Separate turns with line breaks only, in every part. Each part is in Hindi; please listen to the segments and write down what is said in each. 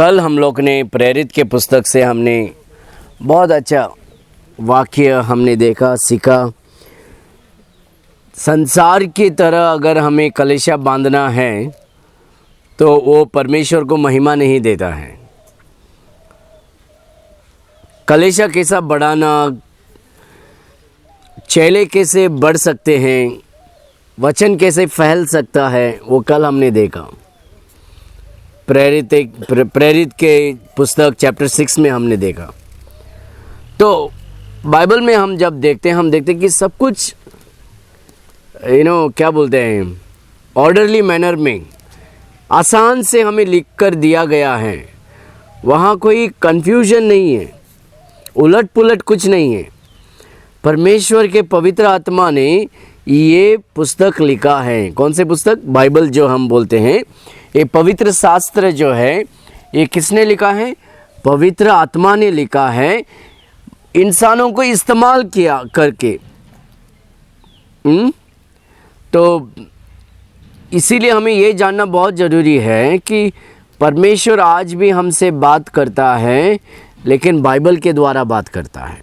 कल हम लोग ने प्रेरित के पुस्तक से हमने बहुत अच्छा वाक्य हमने देखा, सीखा। संसार की तरह अगर हमें कलेशा बांधना है तो वो परमेश्वर को महिमा नहीं देता है। कलेशा कैसा बढ़ाना, चेले कैसे बढ़ सकते हैं, वचन कैसे फैल सकता है, वो कल हमने देखा। प्रेरित के पुस्तक चैप्टर 6 में हमने देखा। तो बाइबल में हम जब देखते हैं, हम देखते हैं कि सब कुछ क्या बोलते हैं, ऑर्डरली मैनर में आसान से हमें लिख कर दिया गया है। वहाँ कोई कन्फ्यूजन नहीं है, उलट पुलट कुछ नहीं है। परमेश्वर के पवित्र आत्मा ने ये पुस्तक लिखा है। कौन से पुस्तक? बाइबल जो हम बोलते हैं, ये पवित्र शास्त्र जो है, ये किसने लिखा है? पवित्र आत्मा ने लिखा है, इंसानों को इस्तेमाल किया करके। तो इसीलिए हमें ये जानना बहुत ज़रूरी है कि परमेश्वर आज भी हमसे बात करता है, लेकिन बाइबल के द्वारा बात करता है।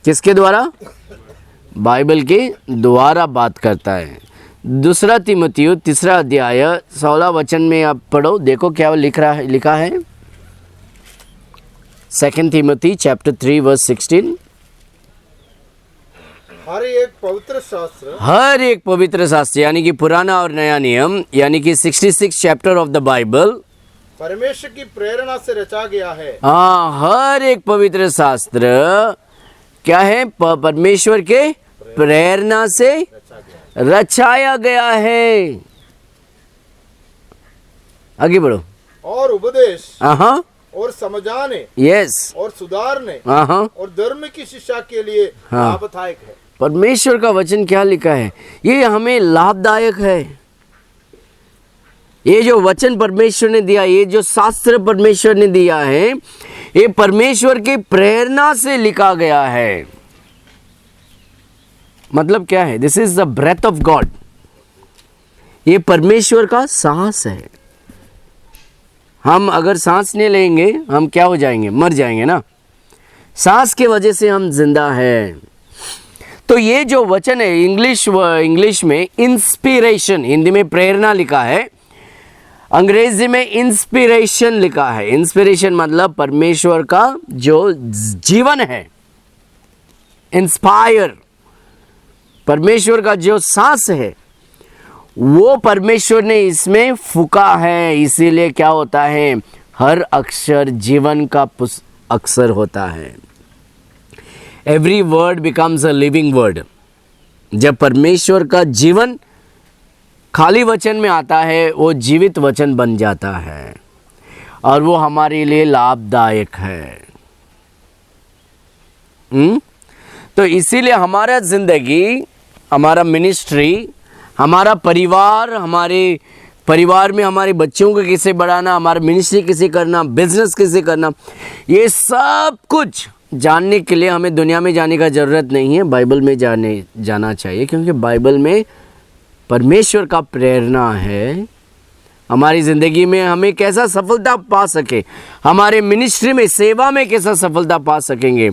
किसके द्वारा? बाइबल के द्वारा बात करता है। दूसरा तीमुथियुस 3 अध्याय 16 वचन में आप पढ़ो, देखो क्या लिखा है। 2 तीमुथियुस चैप्टर 3 वर्स 16।
हर एक पवित्र शास्त्र यानी कि पुराना और नया नियम, यानी कि 66 चैप्टर ऑफ द बाइबल परमेश्वर की प्रेरणा से रचा गया है।
हाँ, हर एक पवित्र शास्त्र क्या है? परमेश्वर के प्रेरणा से रचाया गया है। आगे बढ़ो।
और उपदेश और समझाने,
यस,
और सुधारने और धर्म की शिक्षा के लिए लाभदायक है।
परमेश्वर का वचन क्या लिखा है? ये हमें लाभदायक है। ये जो वचन परमेश्वर ने दिया, ये जो शास्त्र परमेश्वर ने दिया है, ये परमेश्वर की प्रेरणा से लिखा गया है। मतलब क्या है? This is the breath of God. ये परमेश्वर का सांस है। हम अगर सांस नहीं लेंगे, हम क्या हो जाएंगे? मर जाएंगे ना। सांस की वजह से हम जिंदा हैं। तो ये जो वचन है, इंग्लिश में इंस्पिरेशन, हिंदी में प्रेरणा लिखा है, अंग्रेजी में इंस्पिरेशन लिखा है। इंस्पिरेशन मतलब परमेश्वर का जो जीवन है, इंस्पायर, परमेश्वर का जो सांस है, वो परमेश्वर ने इसमें फूका है। इसीलिए क्या होता है? हर अक्षर जीवन का अक्षर होता है। Every word becomes a living word. जब परमेश्वर का जीवन खाली वचन में आता है, वो जीवित वचन बन जाता है और वो हमारे लिए लाभदायक है। तो इसीलिए हमारा जिंदगी, हमारा मिनिस्ट्री, हमारा परिवार, हमारे परिवार में हमारे बच्चों को कैसे बढ़ाना, हमारा मिनिस्ट्री कैसे करना, बिजनेस कैसे करना, ये सब कुछ जानने के लिए हमें दुनिया में जाने का ज़रूरत नहीं है, बाइबल में जाना चाहिए। क्योंकि बाइबल में परमेश्वर का प्रेरणा है हमारी ज़िंदगी में हमें कैसा सफलता पा सके, हमारे मिनिस्ट्री में, सेवा में कैसा सफलता पा सकेंगे,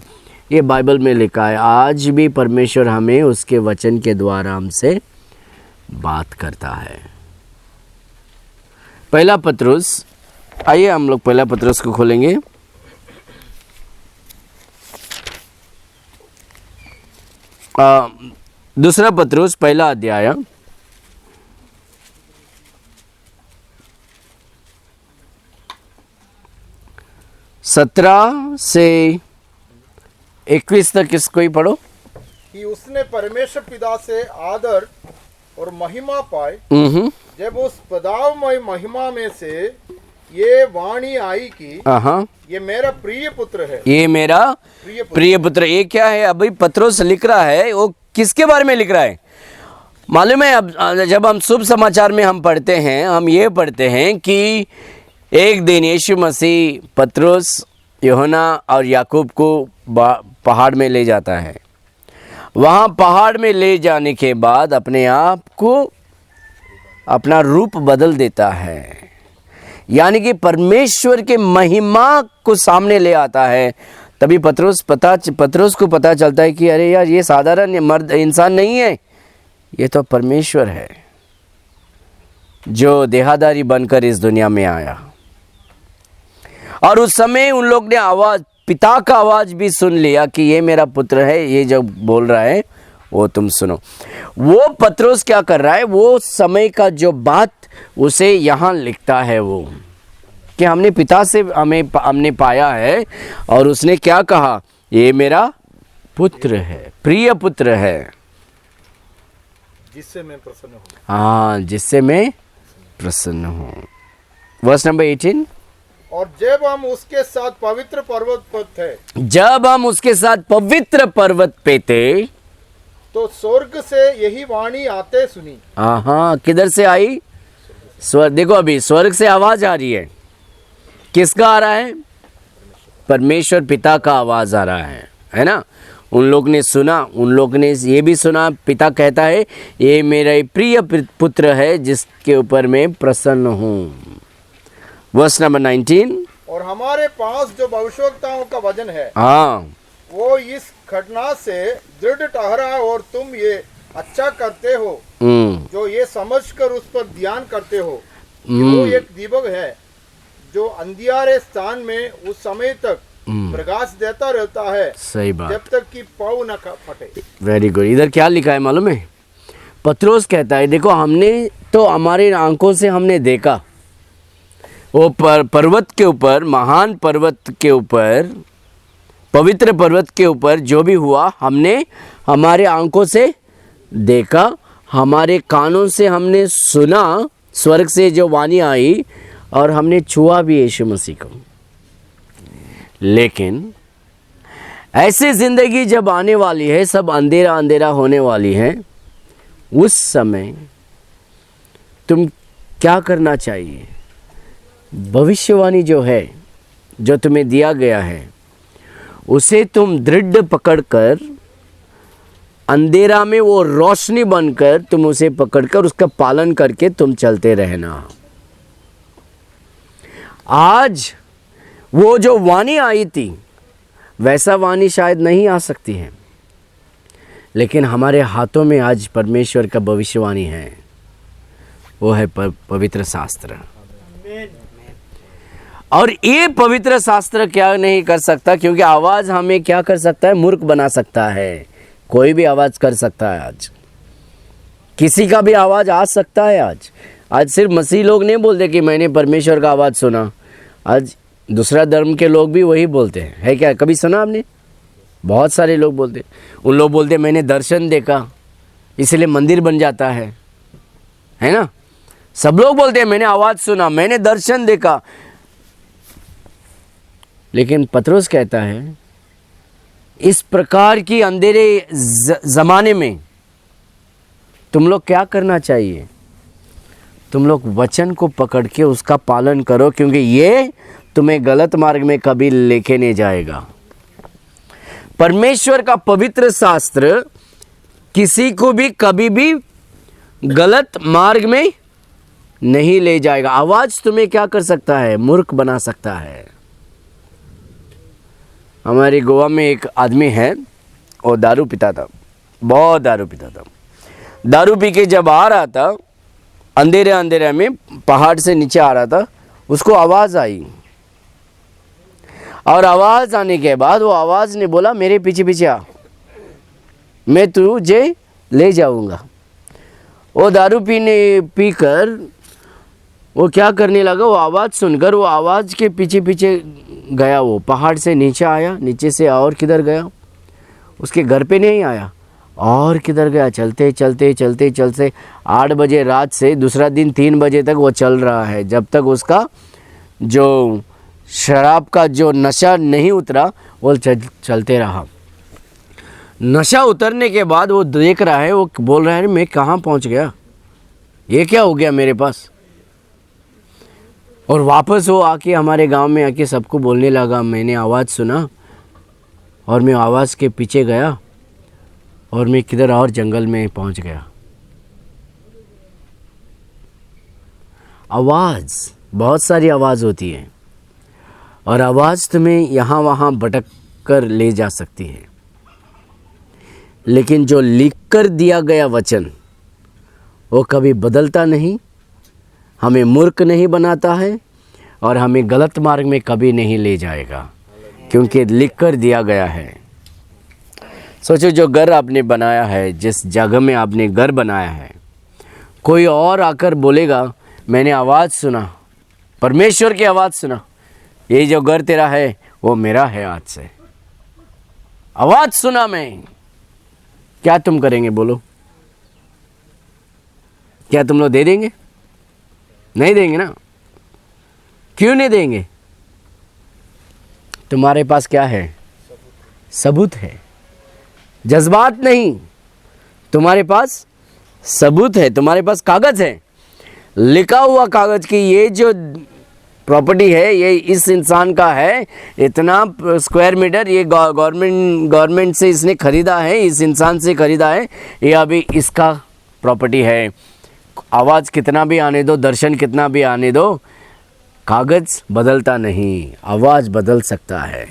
ये बाइबल में लिखा है। आज भी परमेश्वर हमें उसके वचन के द्वारा हमसे बात करता है। पहला पत्रुस, आइए हम लोग पहला पत्रुस को खोलेंगे। दूसरा पत्रुस पहला अध्याय 17 से 21 तक इसको ही पढ़ो।
कि उसने परमेश्वर पिता से आदर और महिमा पाए, जब उस पदावमय महिमा में से ये वाणी आई कि ये मेरा प्रिय पुत्र है,
ये मेरा प्रिय पुत्र। ये क्या है? अभी पत्रुस लिख रहा है, वो किसके बारे में लिख रहा है मालूम है? अब जब हम शुभ समाचार में हम पढ़ते हैं, हम ये पढ़ते हैं कि एक दिन यीशु मसीह पत्रुस, यूहन्ना और याकूब को पहाड़ में ले जाता है। वहाँ पहाड़ में ले जाने के बाद अपने आप को, अपना रूप बदल देता है। यानी कि परमेश्वर के महिमा को सामने ले आता है, तभी पतरस को पता चलता है कि अरे यार, ये साधारण मर्द इंसान नहीं है, ये तो परमेश्वर है जो देहाधारी बनकर इस दुनिया में आया। और उस समय उन लोग ने आवाज, पिता का आवाज भी सुन लिया कि ये मेरा पुत्र है, ये जो बोल रहा है वो तुम सुनो। वो पतरस क्या कर रहा है, वो समय का जो बात उसे यहाँ लिखता है, वो कि हमने पिता से हमने पाया है, और उसने क्या कहा, ये मेरा पुत्र है, प्रिय पुत्र है,
जिससे मैं प्रसन्न हूँ।
हाँ, जिससे मैं प्रसन्न हूँ। वर्स नंबर 18,
और जब हम उसके साथ पवित्र पर्वत पर थे,
जब हम उसके साथ पवित्र पर्वत पे थे,
तो स्वर्ग से यही वाणी आते सुनी।
हाँ, किधर से आई? स्वर्ग। देखो अभी स्वर्ग से आवाज आ रही है, किसका आ रहा है? परमेश्वर पिता का आवाज आ रहा है ना। उन लोग ने सुना, उन लोग ने ये भी सुना, पिता कहता है ये मेरा प्रिय पुत्र है जिसके ऊपर मैं प्रसन्न हूँ। वर्स नंबर 19,
और हमारे पास जो भविष्यवक्ताओं का वचन है,
हाँ,
वो इस घटना से दृढ़ ठहरा, और तुम ये अच्छा करते हो जो ये समझकर उस पर ध्यान करते हो। वो एक दीपक है जो अंधियारे स्थान में उस समय तक प्रकाश देता रहता है,
सही बात,
जब तक कि पाँव न फटे।
Very good. इधर क्या लिखा है मालूम है? पतरस कहता है देखो, हमने तो हमारी आंखों से हमने देखा, वो पर्वत के ऊपर, महान पर्वत के ऊपर, पवित्र पर्वत के ऊपर जो भी हुआ, हमने हमारे आंखों से देखा, हमारे कानों से हमने सुना, स्वर्ग से जो वाणी आई, और हमने छुआ भी यीशु मसीह को। लेकिन ऐसी जिंदगी जब आने वाली है, सब अंधेरा अंधेरा होने वाली है, उस समय तुम क्या करना चाहिए? भविष्यवाणी जो है, जो तुम्हें दिया गया है, उसे तुम दृढ़ पकड़कर, अंधेरा में वो रोशनी बनकर तुम उसे पकड़कर उसका पालन करके तुम चलते रहना। आज वो जो वाणी आई थी, वैसा वाणी शायद नहीं आ सकती है, लेकिन हमारे हाथों में आज परमेश्वर का भविष्यवाणी है, वो है पवित्र शास्त्र। और ये पवित्र शास्त्र क्या नहीं कर सकता, क्योंकि आवाज़ हमें क्या कर सकता है? मूर्ख बना सकता है। कोई भी आवाज़ कर सकता है, आज किसी का भी आवाज़ आ सकता है। आज सिर्फ मसीह लोग नहीं बोलते कि मैंने परमेश्वर का आवाज़ सुना, आज दूसरा धर्म के लोग भी वही बोलते हैं, है क्या? कभी सुना आपने? बहुत सारे लोग बोलते, उन लोग बोलते मैंने दर्शन देखा, इसलिए मंदिर बन जाता है ना। सब लोग बोलते हैं मैंने आवाज़ सुना, मैंने दर्शन देखा। लेकिन पतरस कहता है इस प्रकार की अंधेरे ज़माने में तुम लोग क्या करना चाहिए? तुम लोग वचन को पकड़ के उसका पालन करो, क्योंकि ये तुम्हें गलत मार्ग में कभी लेके नहीं जाएगा। परमेश्वर का पवित्र शास्त्र किसी को भी कभी भी गलत मार्ग में नहीं ले जाएगा। आवाज़ तुम्हें क्या कर सकता है? मूर्ख बना सकता है। हमारे गोवा में एक आदमी है, वो दारू पीता था, बहुत दारू पीता था। दारू पी के जब आ रहा था, अंधेरे में पहाड़ से नीचे आ रहा था, उसको आवाज़ आई, और आवाज़ आने के बाद वो आवाज़ ने बोला मेरे पीछे पीछे आ, मैं तुझे ले जाऊंगा। वो दारू पीकर वो क्या करने लगा, वो आवाज़ सुनकर वो आवाज़ के पीछे पीछे गया, वो पहाड़ से नीचे आया, नीचे से और किधर गया, उसके घर पे नहीं आया, और किधर गया, चलते चलते चलते चलते 8 बजे रात से दूसरा दिन 3 बजे तक वो चल रहा है, जब तक उसका जो शराब का जो नशा नहीं उतरा, वो चलते रहा। नशा उतरने के बाद वो देख रहा है, वो बोल रहा है मैं कहाँ पहुँच गया, ये क्या हो गया मेरे पास। और वापस वो आके हमारे गांव में आके सबको बोलने लगा मैंने आवाज़ सुना, और मैं आवाज़ के पीछे गया, और मैं किधर और जंगल में पहुंच गया। आवाज़ बहुत सारी आवाज़ होती है और आवाज़ तुम्हें यहाँ वहाँ भटक कर ले जा सकती है, लेकिन जो लिख कर दिया गया वचन वो कभी बदलता नहीं, हमें मूर्ख नहीं बनाता है और हमें गलत मार्ग में कभी नहीं ले जाएगा, क्योंकि लिख कर दिया गया है। सोचो, जो घर आपने बनाया है, जिस जगह में आपने घर बनाया है, कोई और आकर बोलेगा मैंने आवाज़ सुना, परमेश्वर की आवाज़ सुना, ये जो घर तेरा है वो मेरा है, आज से आवाज़ सुना मैं, क्या तुम करेंगे बोलो? क्या तुम लोग दे देंगे? नहीं देंगे ना। क्यों नहीं देंगे? तुम्हारे पास क्या है? सबूत है, जज्बात नहीं। तुम्हारे पास सबूत है, तुम्हारे पास कागज है, लिखा हुआ कागज की ये जो प्रॉपर्टी है ये इस इंसान का है, इतना स्क्वायर मीटर ये गवर्नमेंट से इसने खरीदा है, इस इंसान से खरीदा है, ये अभी इसका प्रॉपर्टी है। आवाज़ कितना भी आने दो, दर्शन कितना भी आने दो, कागज बदलता नहीं, आवाज़ बदल सकता है।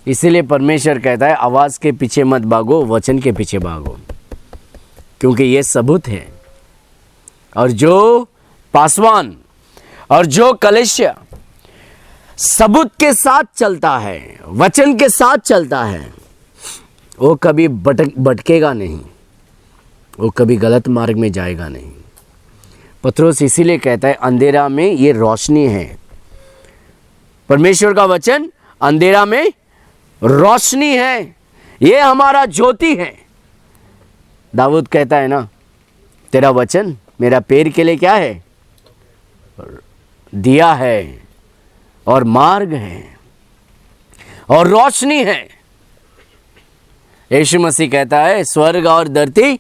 इसीलिए परमेश्वर कहता है आवाज़ के पीछे मत भागो, वचन के पीछे भागो, क्योंकि ये सबूत है। और जो पासवान और जो कलेश सबूत के साथ चलता है, वचन के साथ चलता है, वो कभी भटकेगा नहीं, वो कभी गलत मार्ग में जाएगा नहीं। पत्रोस इसीलिए कहता है अंधेरा में ये रोशनी है, परमेश्वर का वचन अंधेरा में रोशनी है, ये हमारा ज्योति है। दाऊद कहता है ना, तेरा वचन मेरा पैर के लिए क्या है? दिया है और मार्ग है और रोशनी है। यीशु मसीह कहता है स्वर्ग और धरती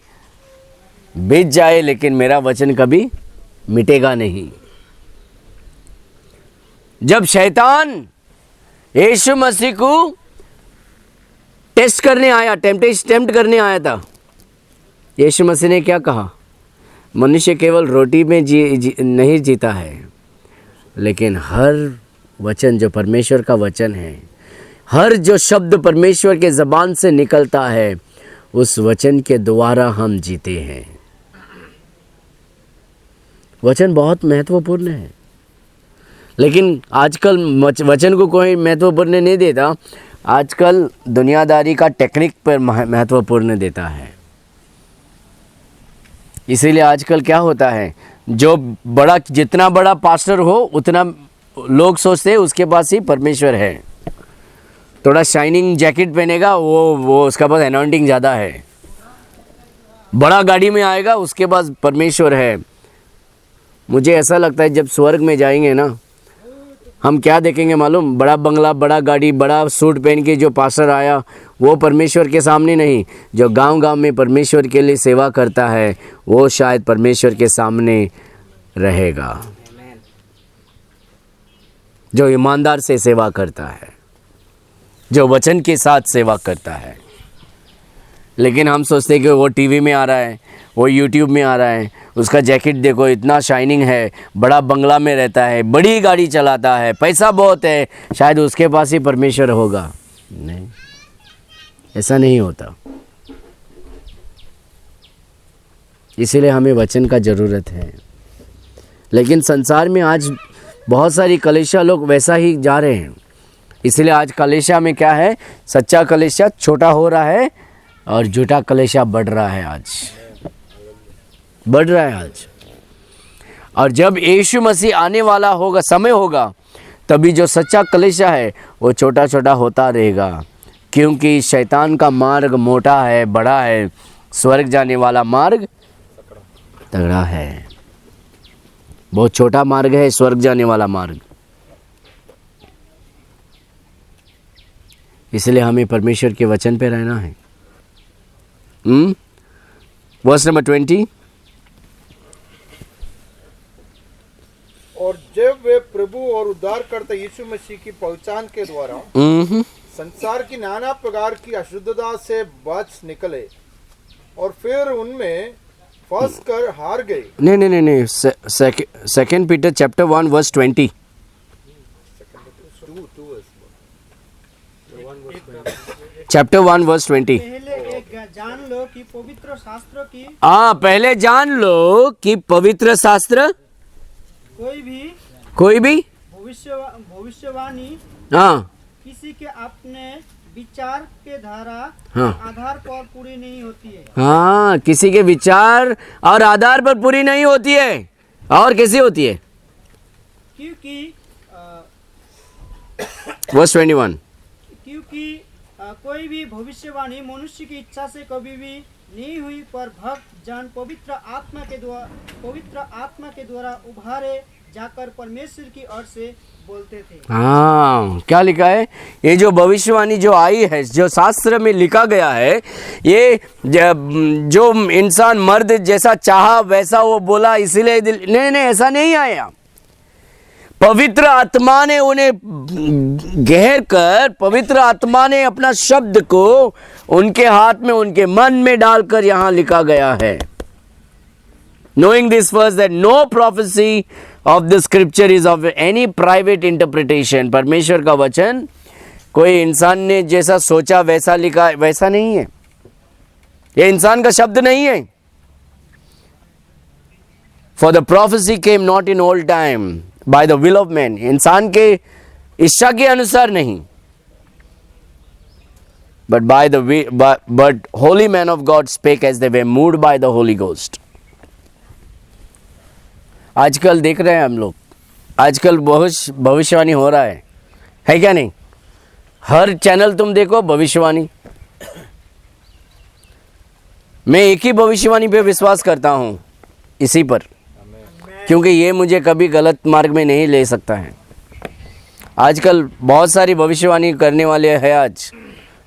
बीत जाए लेकिन मेरा वचन कभी मिटेगा नहीं। जब शैतान यीशु मसीह को टेस्ट करने आया, टेम्प्ट करने आया था, यीशु मसीह ने क्या कहा? मनुष्य केवल रोटी में नहीं जीता है, लेकिन हर वचन जो परमेश्वर का वचन है, हर जो शब्द परमेश्वर के ज़बान से निकलता है, उस वचन के द्वारा हम जीते हैं। वचन बहुत महत्वपूर्ण है, लेकिन आजकल वचन को कोई महत्वपूर्ण नहीं देता। आजकल दुनियादारी का टेक्निक पर महत्वपूर्ण देता है। इसीलिए आजकल क्या होता है, जो बड़ा जितना बड़ा पास्टर हो उतना लोग सोचते हैं उसके पास ही परमेश्वर है। थोड़ा शाइनिंग जैकेट पहनेगा वो उसका पास अनॉइंटिंग ज़्यादा है। बड़ा गाड़ी में आएगा उसके पास परमेश्वर है। मुझे ऐसा लगता है जब स्वर्ग में जाएंगे ना, हम क्या देखेंगे मालूम? बड़ा बंगला, बड़ा गाड़ी, बड़ा सूट पहन के जो पास्टर आया वो परमेश्वर के सामने नहीं, जो गांव-गांव में परमेश्वर के लिए सेवा करता है वो शायद परमेश्वर के सामने रहेगा, जो ईमानदार से सेवा करता है, जो वचन के साथ सेवा करता है। लेकिन हम सोचते हैं कि वो टीवी में आ रहा है, वो यूट्यूब में आ रहा है, उसका जैकेट देखो इतना शाइनिंग है, बड़ा बंगला में रहता है, बड़ी गाड़ी चलाता है, पैसा बहुत है, शायद उसके पास ही परमेश्वर होगा। नहीं, ऐसा नहीं होता। इसीलिए हमें वचन का ज़रूरत है। लेकिन संसार में आज बहुत सारी कलीसिया लोग वैसा ही जा रहे हैं। इसलिए आज कलीसिया में क्या है, सच्चा कलीसिया छोटा हो रहा है और झूठा कलीसिया बढ़ रहा है, आज बढ़ रहा है आज। और जब यीशु मसीह आने वाला होगा, समय होगा, तभी जो सच्चा कलीसिया है वो छोटा छोटा होता रहेगा, क्योंकि शैतान का मार्ग मोटा है, बड़ा है, स्वर्ग जाने वाला मार्ग तगड़ा है। बहुत छोटा मार्ग है स्वर्ग जाने वाला मार्ग। इसलिए हमें परमेश्वर के वचन पे रहना है। Verse number 20।
और जब वे प्रभु और उद्धारकर्ता यीशु मसीह की पहचान के द्वारा संसार की नाना प्रकार की अशुद्धता से बच निकले और फिर उनमें फंस कर हार गए।
नहीं, second Peter chapter 1 verse 20। Chapter 1 verse 20।
पहले एक जान लो कि पवित्र शास्त्र की
पहले जान लो कि पवित्र शास्त्र
कोई भी भविष्यवाणी किसी के अपने विचार के आधार पर पूरी नहीं होती है।
किसी के विचार और आधार पर पूरी नहीं होती है। और कैसी होती है?
क्योंकि
वर्स 21।
क्योंकि कोई भी भविष्यवाणी मनुष्य की इच्छा से कभी भी नहीं हुई, पर भक्त जन पवित्र आत्मा के द्वारा उभारे जाकर परमेश्वर की ओर से बोलते थे।
क्या लिखा है? ये जो भविष्यवाणी जो आई है, जो शास्त्र में लिखा गया है, ये जो इंसान मर्द जैसा चाहा वैसा वो बोला, इसीलिए नहीं, ऐसा नहीं आया। पवित्र आत्मा ने उन्हें गहर कर, पवित्र आत्मा ने अपना शब्द को उनके हाथ में, उनके मन में डालकर यहां लिखा गया है। Knowing this first, that no prophecy of the scripture is of any private interpretation. परमेश्वर का वचन कोई इंसान ने जैसा सोचा वैसा लिखा, वैसा नहीं है। ये इंसान का शब्द नहीं है। For the prophecy came not in old time by the will of man. इंसान के इच्छा के अनुसार नहीं, but holy men of God spake as they were moved by the Holy Ghost. आजकल देख रहे हैं हम लोग, आजकल बहुत भविष्यवाणी हो रहा है क्या नहीं? हर चैनल तुम देखो भविष्यवाणी। मैं एक ही भविष्यवाणी पे विश्वास करता हूं, इसी पर, क्योंकि ये मुझे कभी गलत मार्ग में नहीं ले सकता है। आजकल बहुत सारी भविष्यवाणी करने वाले हैं। आज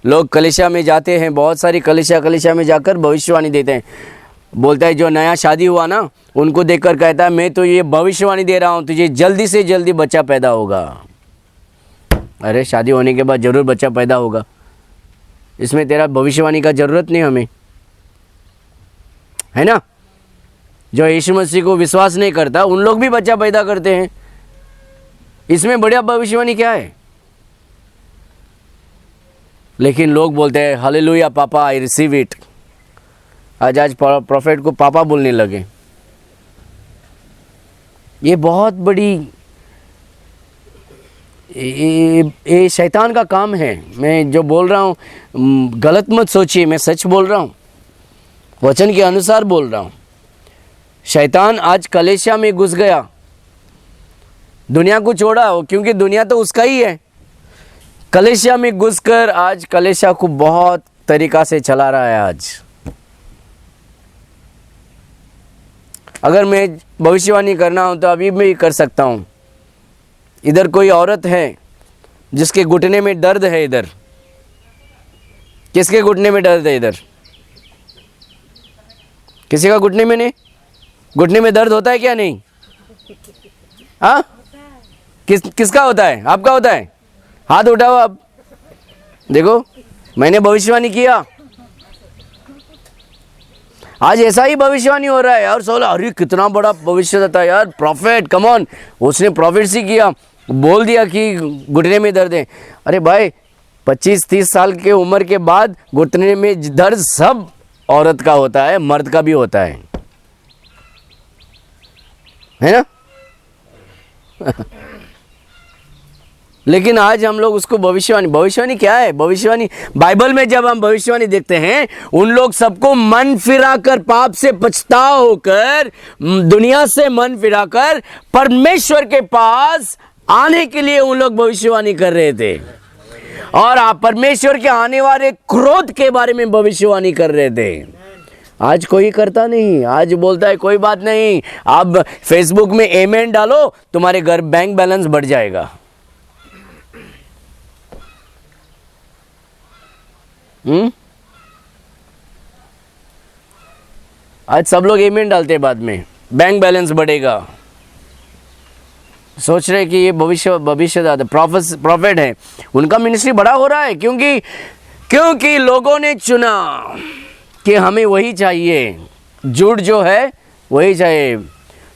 लोग कलीसिया में जाते हैं, बहुत सारी कलीसिया में जाकर भविष्यवाणी देते हैं। बोलता है जो नया शादी हुआ ना, उनको देखकर कहता है मैं तो ये भविष्यवाणी दे रहा हूँ, तुझे जल्दी से जल्दी बच्चा पैदा होगा। अरे शादी होने के बाद जरूर बच्चा पैदा होगा, इसमें तेरा भविष्यवाणी का जरूरत नहीं हमें, है ना? जो यीशु मसीह को विश्वास नहीं करता उन लोग भी बच्चा पैदा करते हैं, इसमें बढ़िया भविष्यवाणी क्या है? लेकिन लोग बोलते हैं हालेलुया पापा, आई रिसीव इट। आज प्रोफेट को पापा बोलने लगे। ये बहुत बड़ी ये शैतान का काम है। मैं जो बोल रहा हूँ गलत मत सोचिए, मैं सच बोल रहा हूँ, वचन के अनुसार बोल रहा हूँ। शैतान आज कलीसिया में घुस गया, दुनिया को छोड़ा हो, क्योंकि दुनिया तो उसका ही है। कलीसिया में घुसकर आज कलीसिया को बहुत तरीका से चला रहा है। आज अगर मैं भविष्यवाणी करना हो तो अभी भी कर सकता हूँ। इधर कोई औरत है जिसके घुटने में दर्द है, इधर किसके घुटने में दर्द है? इधर किसी का घुटने में नहीं? घुटने में दर्द होता है क्या नहीं? हाँ, किसका होता है? आपका होता है? हाथ उठाओ आप, देखो मैंने भविष्यवाणी किया। आज ऐसा ही भविष्यवाणी हो रहा है यार। सोला अरे कितना बड़ा भविष्य था यार, प्रॉफिट कम ऑन, उसने प्रोफेसी किया, बोल दिया कि घुटने में दर्द है। अरे भाई 25-30 साल के उम्र के बाद घुटने में दर्द सब औरत का होता है, मर्द का भी होता है ना? लेकिन आज हम लोग उसको भविष्यवाणी क्या है? भविष्यवाणी बाइबल में जब हम भविष्यवाणी देखते हैं, उन लोग सबको मन फिराकर, पाप से पछतावा होकर, दुनिया से मन फिराकर परमेश्वर के पास आने के लिए उन लोग भविष्यवाणी कर रहे थे, और आप परमेश्वर के आने वाले क्रोध के बारे में भविष्यवाणी कर रहे थे। आज कोई करता नहीं। आज बोलता है कोई बात नहीं, आप फेसबुक में एमेन डालो, तुम्हारे घर बैंक बैलेंस बढ़ जाएगा। आज सब लोग एमेन डालते हैं, बाद में बैंक बैलेंस बढ़ेगा। सोच रहे कि ये भविष्य प्रॉफिट है, उनका मिनिस्ट्री बड़ा हो रहा है, क्योंकि लोगों ने चुना कि हमें वही चाहिए, झूठ जो है वही चाहिए।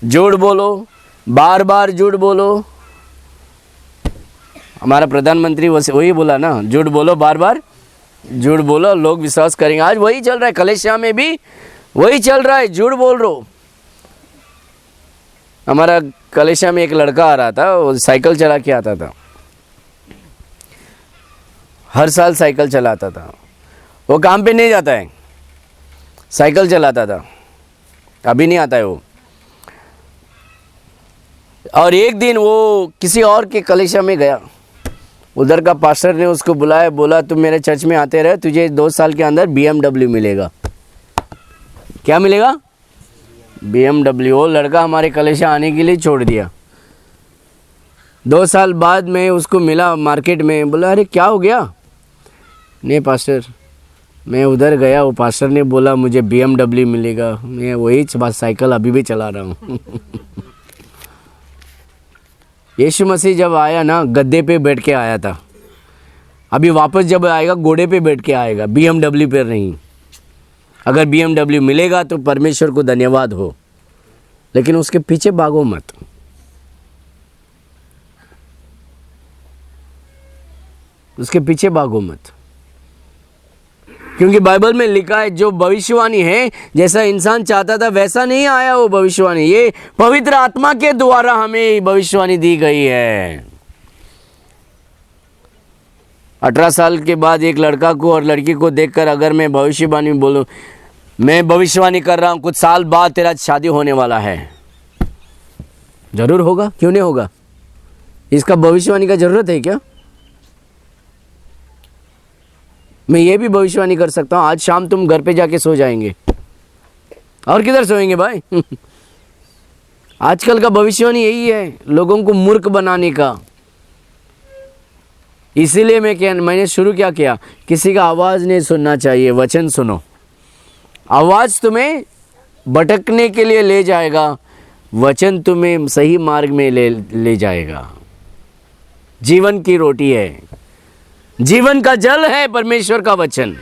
झूठ बोलो, बार बार झूठ बोलो। हमारा प्रधानमंत्री वही बोला ना, झूठ बोलो, बार बार झूठ बोलो, लोग विश्वास करेंगे। आज वही चल रहा है, कलेशिया में भी वही चल रहा है, झूठ बोल रहे हो। हमारा कलेशिया में एक लड़का आ रहा था, वो साइकिल चला के आता था, हर साल साइकिल चलाता था। वो काम पे नहीं जाता है, साइकिल चलाता था, अभी नहीं आता है वो। और एक दिन वो किसी और के कलेशिया में गया, उधर का पास्टर ने उसको बुलाया, बोला तुम मेरे चर्च में आते रहे, तुझे 2 साल के अंदर BMW मिलेगा। क्या मिलेगा? BMW। वो लड़का हमारे कलेशिया आने के लिए छोड़ दिया। 2 साल बाद में उसको मिला मार्केट में, बोला अरे क्या हो गया? नहीं पास्टर, मैं उधर गया, वो पास्टर ने बोला मुझे BMW मिलेगा, मैं वही साइकिल अभी भी चला रहा हूँ। यीशु मसीह जब आया ना, गद्दे पे बैठ के आया था, अभी वापस जब आएगा घोड़े पे बैठ के आएगा, BMW पर नहीं। अगर BMW मिलेगा तो परमेश्वर को धन्यवाद हो, लेकिन उसके पीछे भागो मत। उसके पीछे भागो मत, क्योंकि बाइबल में लिखा है जो भविष्यवाणी है, जैसा इंसान चाहता था वैसा नहीं आया वो भविष्यवाणी। ये पवित्र आत्मा के द्वारा हमें भविष्यवाणी दी गई है। 18 साल के बाद एक लड़का को और लड़की को देखकर अगर मैं भविष्यवाणी बोलूं, मैं भविष्यवाणी कर रहा हूं कुछ साल बाद तेरा शादी होने वाला है, जरूर होगा, क्यों नहीं होगा? इसका भविष्यवाणी का जरूरत है क्या? मैं ये भी भविष्यवाणी कर सकता हूँ, आज शाम तुम घर पे जाके सो जाएंगे। और किधर सोएंगे भाई? आजकल का भविष्यवाणी यही है, लोगों को मूर्ख बनाने का। इसीलिए मैंने शुरू क्या किया, किसी का आवाज़ नहीं सुनना चाहिए, वचन सुनो। आवाज़ तुम्हें भटकने के लिए ले जाएगा, वचन तुम्हें सही मार्ग में ले जाएगा। जीवन की रोटी है, जीवन का जल है परमेश्वर का वचन।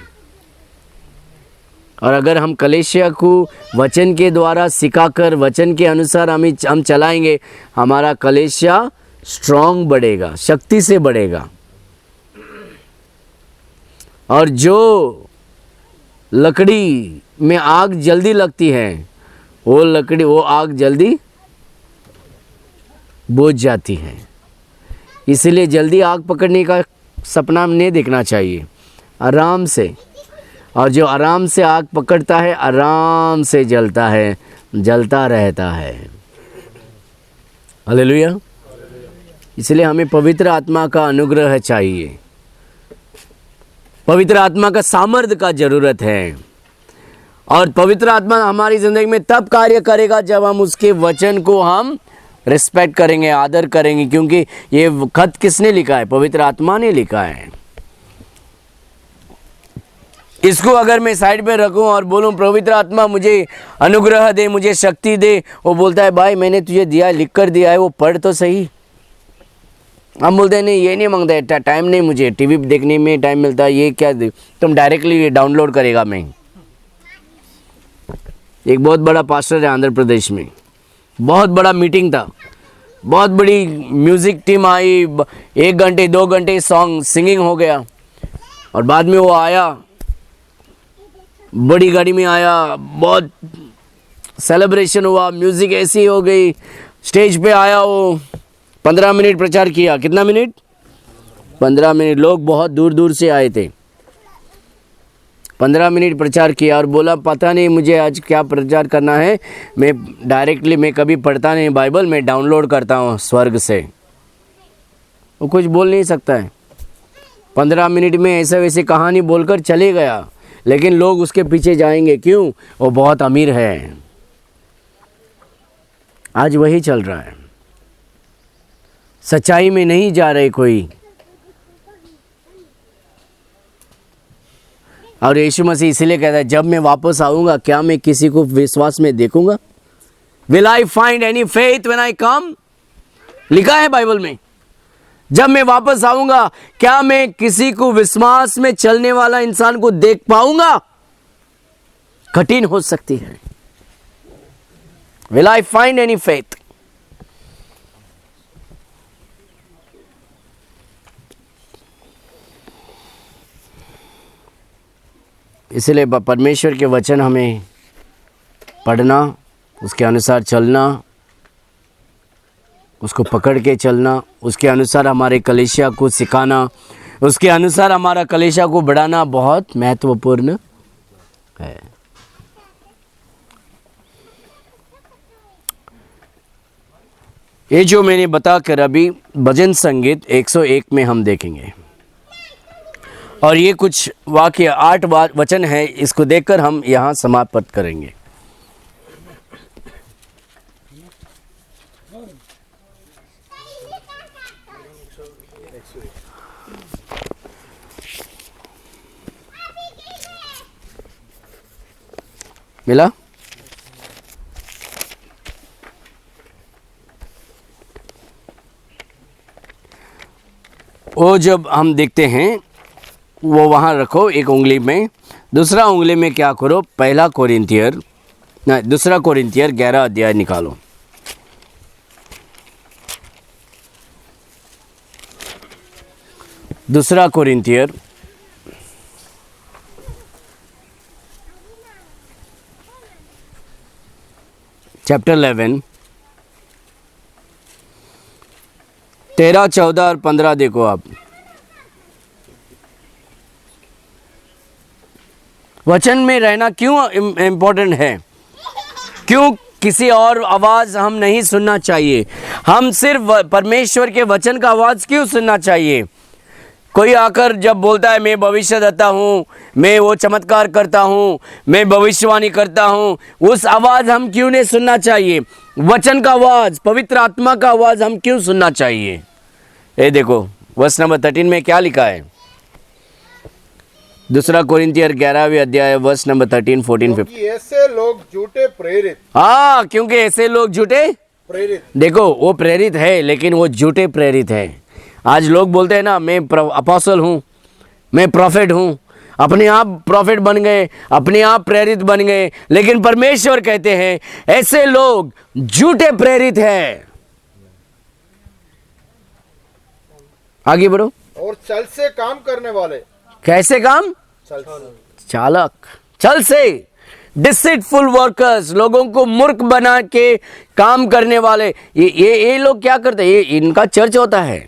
और अगर हम कलेशिया को वचन के द्वारा सिखाकर वचन के अनुसार हम चलाएंगे, हमारा कलेशिया स्ट्रांग बढ़ेगा, शक्ति से बढ़ेगा। और जो लकड़ी में आग जल्दी लगती है, वो आग जल्दी बुझ जाती है। इसलिए जल्दी आग पकड़ने का सपना नहीं देखना चाहिए, आराम से। और जो आराम से आग पकड़ता है आराम से जलता है, जलता रहता है। हालेलुया। इसलिए हमें पवित्र आत्मा का अनुग्रह चाहिए, पवित्र आत्मा का सामर्थ्य का जरूरत है। और पवित्र आत्मा हमारी ज़िंदगी में तब कार्य करेगा जब हम उसके वचन को हम रिस्पेक्ट करेंगे, आदर करेंगे। क्योंकि ये खत किसने लिखा है? पवित्र आत्मा ने लिखा है। इसको अगर मैं साइड पे रखूं और बोलूं पवित्र आत्मा मुझे अनुग्रह दे, मुझे शक्ति दे, वो बोलता है भाई मैंने तुझे दिया, लिख कर दिया है, वो पढ़ तो सही। हम बोलते हैं नहीं ये नहीं मांगता है, टाइम नहीं, मुझे टीवी देखने में टाइम मिलता है, ये क्या तुम डायरेक्टली डाउनलोड करेगा। मैं एक बहुत बड़ा पास्टर है आंध्र प्रदेश में, बहुत बड़ा मीटिंग था, बहुत बड़ी म्यूज़िक टीम आई, 1 घंटे 2 घंटे सॉन्ग सिंगिंग हो गया। और बाद में वो आया, बड़ी गाड़ी में आया, बहुत सेलिब्रेशन हुआ, म्यूज़िक ऐसी हो गई। स्टेज पे आया, वो 15 मिनट प्रचार किया। कितना मिनट? 15 मिनट। लोग बहुत दूर दूर से आए थे। 15 मिनट प्रचार किया और बोला पता नहीं मुझे आज क्या प्रचार करना है, मैं कभी पढ़ता नहीं बाइबल, मैं डाउनलोड करता हूँ स्वर्ग से। वो कुछ बोल नहीं सकता है। 15 मिनट में ऐसे वैसे कहानी बोलकर चले गया, लेकिन लोग उसके पीछे जाएंगे, क्यों? वो बहुत अमीर है। आज वही चल रहा है, सच्चाई में नहीं जा रहे कोई। और यीशु मसीह इसीलिए कहता है जब मैं वापस आऊँगा क्या मैं किसी को विश्वास में देखूंगा? Will I find any faith when I come? लिखा है बाइबल में, जब मैं वापस आऊँगा क्या मैं किसी को विश्वास में चलने वाला इंसान को देख पाऊंगा? कठिन हो सकती है, Will I find any faith? इसलिए परमेश्वर के वचन हमें पढ़ना, उसके अनुसार चलना, उसको पकड़ के चलना, उसके अनुसार हमारे कलीसिया को सिखाना, उसके अनुसार हमारा कलीसिया को बढ़ाना बहुत महत्वपूर्ण है। ये जो मैंने बताकर अभी भजन संगीत 101 में हम देखेंगे, और ये कुछ वाक्य 8 वचन है, इसको देखकर हम यहाँ समाप्त करेंगे। मिला? वो जब हम देखते हैं वो वहाँ रखो एक उंगली में, दूसरा उंगली में क्या करो, पहला कोरिन्थियर ना दूसरा कोरिन्थियर 11 अध्याय निकालो। दूसरा कोरिन्थियर चैप्टर 11 13, 14 और 15 देखो आप। वचन में रहना क्यों इम्पोर्टेंट है? क्यों किसी और आवाज़ हम नहीं सुनना चाहिए? हम सिर्फ परमेश्वर के वचन का आवाज़ क्यों सुनना चाहिए? कोई आकर जब बोलता है मैं भविष्यद्वक्ता हूँ, मैं वो चमत्कार करता हूँ, मैं भविष्यवाणी करता हूँ, उस आवाज़ हम क्यों नहीं सुनना चाहिए? वचन का आवाज़, पवित्र आत्मा का आवाज़ हम क्यों सुनना चाहिए? ये देखो वर्स नंबर 13 में क्या लिखा है। दूसरा कोरिन्थियर 11वें अध्याय वर्स नंबर 13, 14, 15।
ऐसे लोग झूठे प्रेरित।
हाँ, क्योंकि ऐसे लोग झूठे
प्रेरित। देखो
वो प्रेरित है, लेकिन वो झूठे प्रेरित है। आज लोग बोलते हैं ना, मैं अपोस्टल हूँ, मैं प्रॉफिट हूँ, अपने आप प्रॉफिट बन गए, अपने आप प्रेरित बन गए, लेकिन परमेश्वर कहते हैं ऐसे लोग झूठे प्रेरित हैं। आगे बढ़ो।
और छल से काम करने वाले।
कैसे काम? चालक, छल से, डिसीटफुल वर्कर्स, लोगों को मूर्ख बना के काम करने वाले। ये लोग क्या करते हैं? ये इनका चर्च होता है,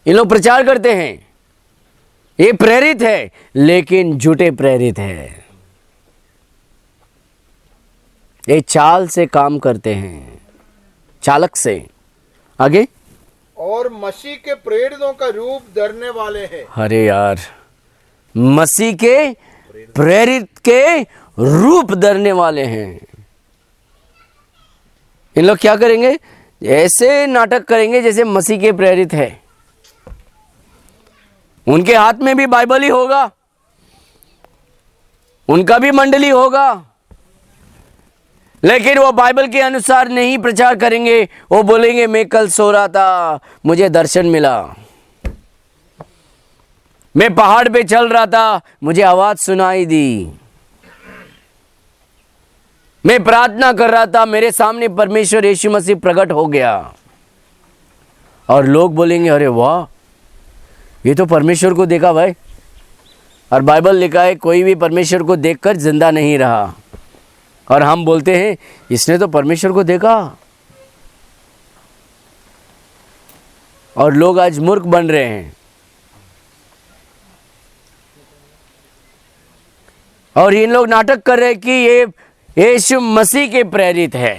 ये लोग प्रचार करते हैं, ये प्रेरित है, लेकिन झूठे प्रेरित है। ये चाल से काम करते हैं, चालक से। आगे।
और मसीह के प्रेरितों का रूप धरने वाले हैं।
अरे यार, मसीह के प्रेरित के रूप धरने वाले हैं। इन लोग क्या करेंगे? ऐसे नाटक करेंगे जैसे मसीह के प्रेरित है। उनके हाथ में भी बाइबल ही होगा, उनका भी मंडली होगा, लेकिन वो बाइबल के अनुसार नहीं प्रचार करेंगे। वो बोलेंगे मैं कल सो रहा था, मुझे दर्शन मिला, मैं पहाड़ पे चल रहा था, मुझे आवाज सुनाई दी, मैं प्रार्थना कर रहा था, मेरे सामने परमेश्वर यीशु मसीह प्रकट हो गया। और लोग बोलेंगे अरे वाह, ये तो परमेश्वर को देखा भाई। और बाइबल लिखा है कोई भी परमेश्वर को देखकर जिंदा नहीं रहा। और हम बोलते हैं इसने तो परमेश्वर को देखा। और लोग आज मूर्ख बन रहे हैं। और इन लोग नाटक कर रहे हैं कि ये यीशु मसीह के प्रेरित है।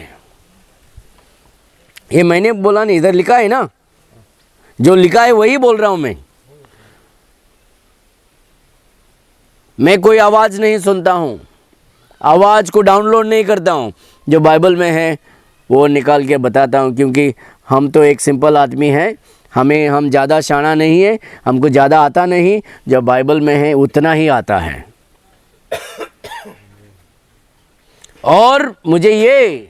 ये मैंने बोला नहीं, इधर लिखा है ना, जो लिखा है वही बोल रहा हूं मैं कोई आवाज नहीं सुनता हूं, आवाज को डाउनलोड नहीं करता हूं। जो बाइबल में है वो निकाल के बताता हूं, क्योंकि हम तो एक सिंपल आदमी हैं, हम ज़्यादा शाना नहीं है, हमको ज़्यादा आता नहीं। जो बाइबल में है उतना ही आता है। और मुझे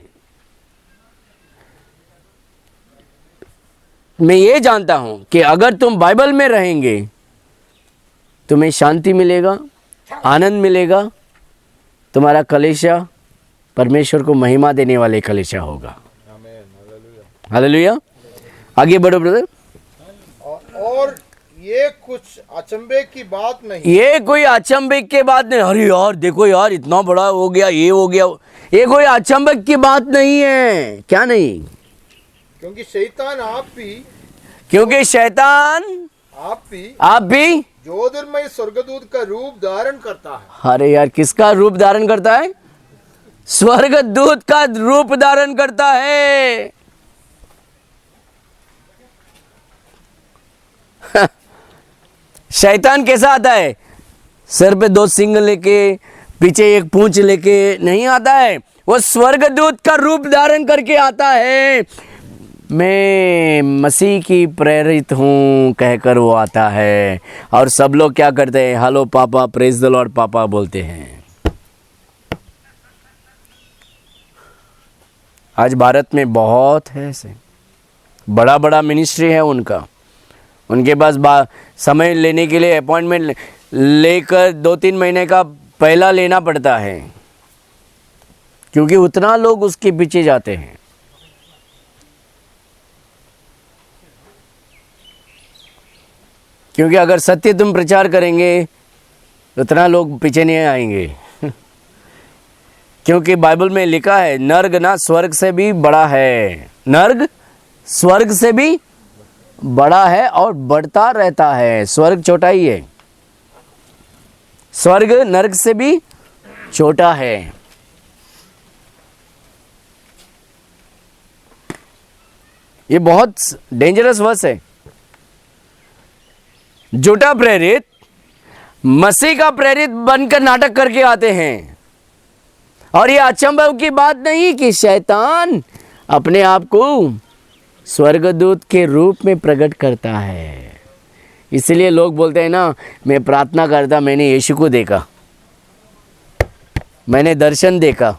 मैं ये जानता हूं कि अगर तुम बाइबल में रहेंगे तुम्हें शांति मिलेगा, आनंद मिलेगा, तुम्हारा कलीसिया परमेश्वर को महिमा देने वाले कलीसिया होगा।
आमीन, हालेलुया।
हालेलुया। आगे बढ़ो ब्रदर।
और ये कुछ अचंभे की बात नहीं,
ये कोई अचंभे की बात नहीं। अरे यार देखो यार इतना बड़ा हो गया, ये हो गया, ये कोई अचंभे की बात नहीं है। क्या नहीं?
क्योंकि शैतान
क्योंकि शैतान आप भी
ज्योतिर्मय स्वर्गदूत का रूप धारण करता है।
अरे यार किसका रूप धारण करता है? स्वर्गदूत का रूप धारण करता है। शैतान कैसा आता है? सर पे 2 सींग लेके, पीछे एक पूंछ लेके नहीं आता है। वो स्वर्गदूत का रूप धारण करके आता है। मैं मसीह की प्रेरित हूँ कहकर वो आता है। और सब लोग क्या करते हैं? हेलो पापा, प्रेज द लॉर्ड पापा बोलते हैं। आज भारत में बहुत है ऐसे, बड़ा बड़ा मिनिस्ट्री है उनका। उनके पास समय लेने के लिए अपॉइंटमेंट लेकर 2-3 महीने का पहला लेना पड़ता है, क्योंकि उतना लोग उसके पीछे जाते हैं। क्योंकि अगर सत्य तुम प्रचार करेंगे उतना लोग पीछे नहीं आएंगे। क्योंकि बाइबल में लिखा है नर्क ना स्वर्ग से भी बड़ा है। नर्क स्वर्ग से भी बड़ा है और बढ़ता रहता है। स्वर्ग छोटा ही है, स्वर्ग नर्क से भी छोटा है। ये बहुत डेंजरस वर्स है। झूठा प्रेरित मसीह का प्रेरित बनकर नाटक करके आते हैं। और ये अचंभव की बात नहीं कि शैतान अपने आप को स्वर्गदूत के रूप में प्रकट करता है। इसलिए लोग बोलते हैं ना, मैं प्रार्थना करता, मैंने यीशु को देखा, मैंने दर्शन देखा,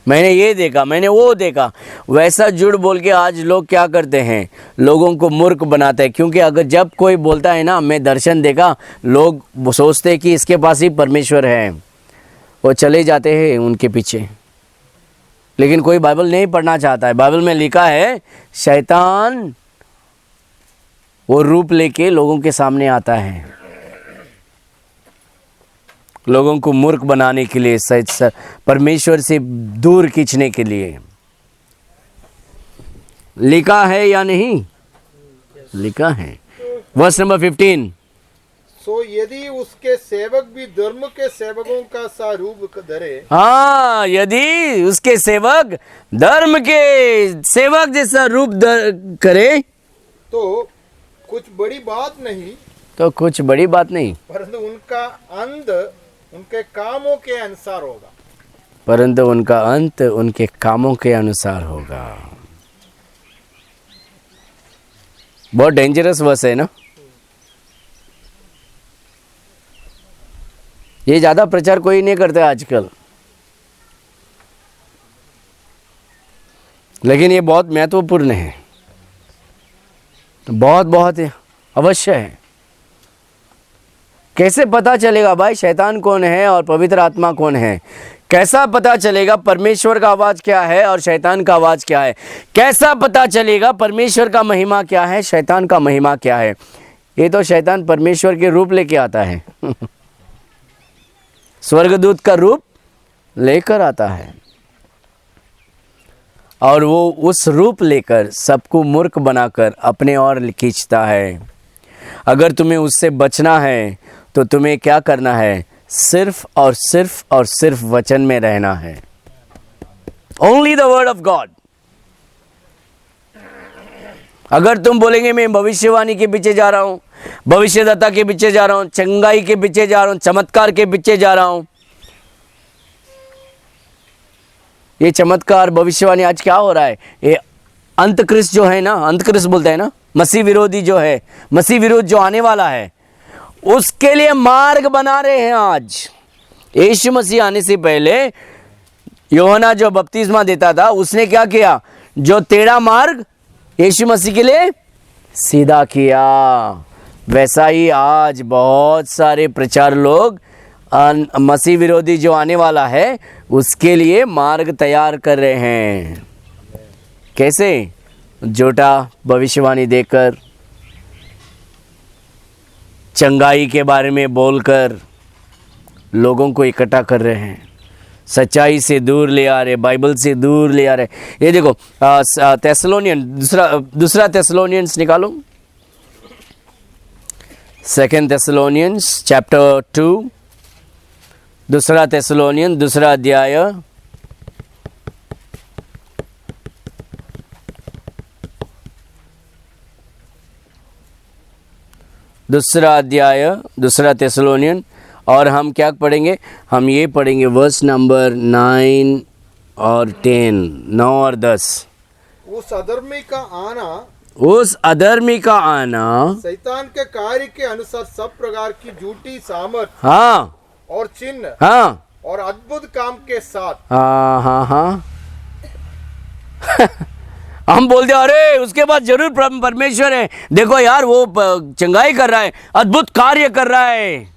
मैंने ये देखा, मैंने वो देखा। वैसा झूठ बोल के आज लोग क्या करते हैं? लोगों को मूर्ख बनाते हैं। क्योंकि अगर जब कोई बोलता है ना मैं दर्शन देखा, लोग सोचते हैं कि इसके पास ही परमेश्वर है, वो चले जाते हैं उनके पीछे। लेकिन कोई बाइबल नहीं पढ़ना चाहता है। बाइबल में लिखा है शैतान वो रूप लेके लोगों के सामने आता है, लोगों को मूर्ख बनाने के लिए, परमेश्वर से दूर खींचने के लिए। लिखा है या नहीं? लिखा है। Verse number 15।
सो यदि उसके सेवक भी धर्म के सेवकों का सा रूप धरे,
हाँ, यदि उसके सेवक धर्म के सेवक जैसा रूप करे
तो कुछ बड़ी बात नहीं,
तो कुछ बड़ी बात नहीं,
परंतु उनका अंत उनके कामों के अनुसार होगा।
परंतु उनका अंत उनके कामों के अनुसार होगा। बहुत डेंजरस वर्स है ना। ये ज्यादा प्रचार कोई नहीं करता आजकल, लेकिन ये बहुत महत्वपूर्ण है, बहुत अवश्य है। कैसे पता चलेगा भाई शैतान कौन है और पवित्र आत्मा कौन है? कैसा पता चलेगा परमेश्वर का आवाज क्या है और शैतान का आवाज क्या है? कैसा पता चलेगा परमेश्वर का महिमा क्या है, शैतान का महिमा क्या है? ये तो शैतान परमेश्वर के रूप लेके आता है। स्वर्गदूत का रूप लेकर आता है और वो उस रूप लेकर सबको मूर्ख बनाकर अपने ओर खींचता है। अगर तुम्हें उससे बचना है तो तुम्हें क्या करना है? सिर्फ और सिर्फ और सिर्फ वचन में रहना है। Only the word of God. अगर तुम बोलेंगे मैं भविष्यवाणी के पीछे जा रहा हूं, भविष्यदाता के पीछे जा रहा हूं, चंगाई के पीछे जा रहा हूं, चमत्कार के पीछे जा रहा हूं, ये चमत्कार भविष्यवाणी आज क्या हो रहा है? ये अंतक्रिस्त जो है ना, अंतक्रिस्त बोलते हैं ना, मसीह विरोधी जो है, मसीह विरोध जो आने वाला है, उसके लिए मार्ग बना रहे हैं। आज यीशु मसीह आने से पहले यूहन्ना जो बपतिस्मा देता था, उसने क्या किया? जो टेढ़ा मार्ग यीशु मसीह के लिए सीधा किया। वैसा ही आज बहुत सारे प्रचार लोग मसीह विरोधी जो आने वाला है उसके लिए मार्ग तैयार कर रहे हैं। कैसे? झूठा भविष्यवाणी देकर, चंगाई के बारे में बोलकर लोगों को इकट्ठा कर रहे हैं, सच्चाई से दूर ले आ रहे, बाइबल से दूर ले आ रहे। ये देखो थेसलोनियन दूसरा थेसलोनियंस निकालो, 2 थेसलोनियंस चैप्टर 2, दूसरा थेसलोनियन दूसरा अध्याय, दूसरा थेसलोनियन। और हम क्या पढ़ेंगे? हम ये पढ़ेंगे वर्स नंबर 9 और 10, 9 और 10।
उस अधर्मी का आना शैतान के कार्य के अनुसार सब प्रकार की झूठी सामर्थ,
हाँ,
और चिन्ह,
हाँ,
और अद्भुत काम के साथ,
हाँ हाँ हाँ हम बोलते अरे उसके बाद जरूर परमेश्वर है, देखो यार वो चंगाई कर रहा है, अद्भुत कार्य कर रहा है,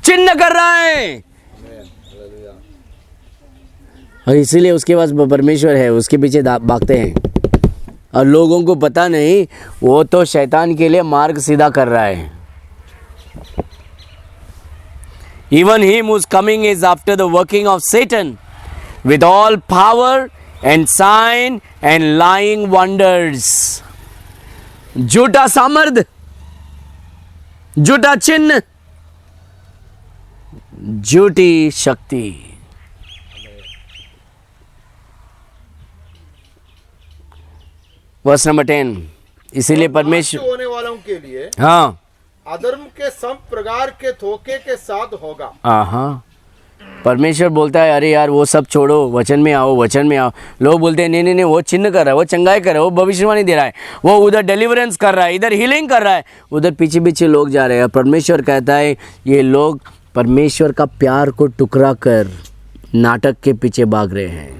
चिन्ह कर रहा है, और इसीलिए उसके पास परमेश्वर है, उसके पीछे भागते हैं। और लोगों को पता नहीं वो तो शैतान के लिए मार्ग सीधा कर रहा है। Even him who's coming is after the working of Satan with all power and sign and lying wonders. झूठा सामर्थ, झूठा चिन्ह, झूठी शक्ति। Verse number 10। इसीलिए परमेश्वर
होने वालों के लिए,
हाँ,
अधर्म के सब प्रकार के धोखे के साथ होगा।
हाँ, परमेश्वर बोलता है अरे यार वो सब छोड़ो, वचन में आओ, वचन में आओ। लोग बोलते हैं नहीं नहीं नहीं, वो चिन्ह कर रहा है, वो चंगाई कर रहा है, वो भविष्यवाणी दे रहा है, वो उधर डिलीवरेंस कर रहा है, इधर हीलिंग कर रहा है, उधर पीछे पीछे लोग जा रहे हैं। परमेश्वर कहता है ये लोग परमेश्वर का प्यार को टुकरा कर नाटक के पीछे भाग रहे हैं।